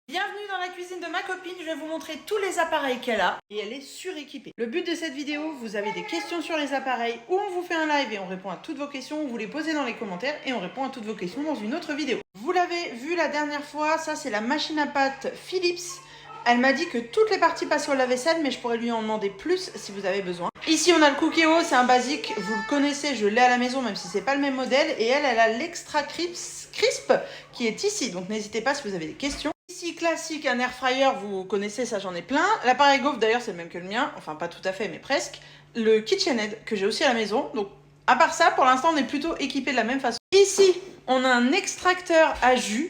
Bienvenue dans la cuisine de ma copine, je vais vous montrer tous les appareils qu'elle a et elle est suréquipée. Le but de cette vidéo, vous avez des questions sur les appareils ou on vous fait un live et on répond à toutes vos questions, vous les posez dans les commentaires et on répond à toutes vos questions dans une autre vidéo. Vous l'avez vu la dernière fois, ça c'est la machine à pâte Philips. Elle m'a dit que toutes les parties passaient au lave-vaisselle, mais je pourrais lui en demander plus si vous avez besoin. Ici, on a le Cookéo, c'est un basique, vous le connaissez, je l'ai à la maison, même si c'est pas le même modèle. Et elle a l'Extra Crisp qui est ici, donc n'hésitez pas si vous avez des questions. Ici, classique, un air fryer, vous connaissez, ça j'en ai plein. L'appareil gaufre, d'ailleurs, c'est le même que le mien, enfin pas tout à fait, mais presque. Le KitchenAid, que j'ai aussi à la maison. Donc, à part ça, pour l'instant, on est plutôt équipé de la même façon. Ici, on a un extracteur à jus.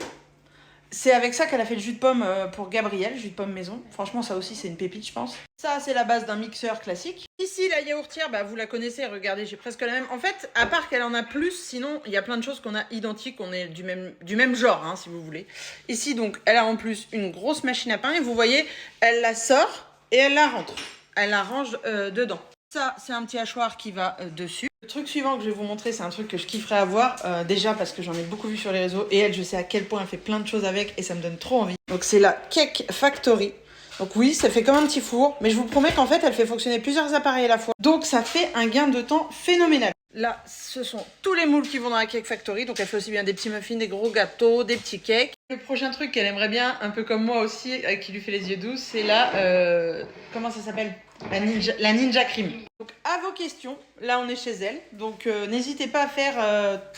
C'est avec ça qu'elle a fait le jus de pomme pour Gabriel, jus de pomme maison. Franchement, ça aussi, c'est une pépite, je pense. Ça, c'est la base d'un mixeur classique. Ici, la yaourtière, bah, vous la connaissez, regardez, j'ai presque la même. En fait, à part qu'elle en a plus, sinon, il y a plein de choses qu'on a identiques, on est du même genre, hein, si vous voulez. Ici, donc, elle a en plus une grosse machine à pain, et vous voyez, elle la sort et elle la rentre. Elle la range dedans. Ça, c'est un petit hachoir qui va dessus. Le truc suivant que je vais vous montrer, c'est un truc que je kifferais avoir, déjà parce que j'en ai beaucoup vu sur les réseaux, et elle, je sais à quel point elle fait plein de choses avec, et ça me donne trop envie. Donc c'est la Cake Factory. Donc oui, ça fait comme un petit four, mais je vous promets qu'en fait, elle fait fonctionner plusieurs appareils à la fois. Donc ça fait un gain de temps phénoménal. Là, ce sont tous les moules qui vont dans la Cake Factory, donc elle fait aussi bien des petits muffins, des gros gâteaux, des petits cakes. Le prochain truc qu'elle aimerait bien, un peu comme moi aussi, qui lui fait les yeux doux, c'est la... comment ça s'appelle ? La Ninja Cream. Donc à vos questions, là on est chez elle, donc n'hésitez pas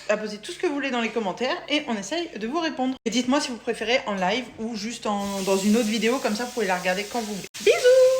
à poser tout ce que vous voulez dans les commentaires et on essaye de vous répondre. Et dites-moi si vous préférez en live ou juste dans une autre vidéo, comme ça vous pouvez la regarder quand vous voulez. Bisous!